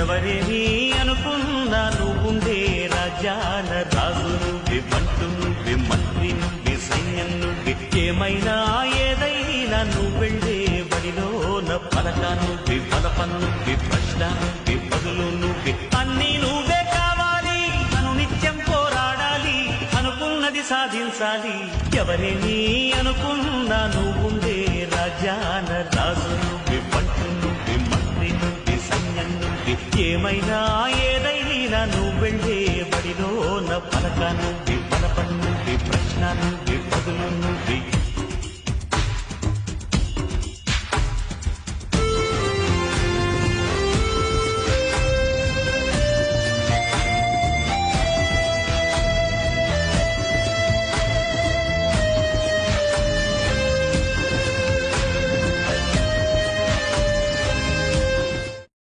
ఎవరేమి అనుకున్నా నువ్వుండే రాజ్యాల రాజు నువ్వే, మంటు నువ్వే, మంత్రి నువ్వే, సైన్యం నువ్వే, ఏమైనా ఏదైనా నువ్వెళ్ళే బడిలోన పలక నువ్వే, బలపం నువ్వే, ప్రశ్న నువ్వే, బదులు నువ్వే, అన్నీ నువ్వే కావాలి. నిత్యం పోరాడాలి, అనుకున్నది సాధించాలి. ఎవరేమి అనుకున్నా నువ్వుండే రాజ్యాన రాజు నువ్వే, మంటు నువ్వే, మంత్రి నువ్వే, సైన్యం నువ్వే, ఏమైనా ఏదైనా నువ్వెళ్ళే బడిలోన పలక నువ్వే, బలపం నువ్వే, ప్రశ్న నువ్వే, బదులు నువ్వే.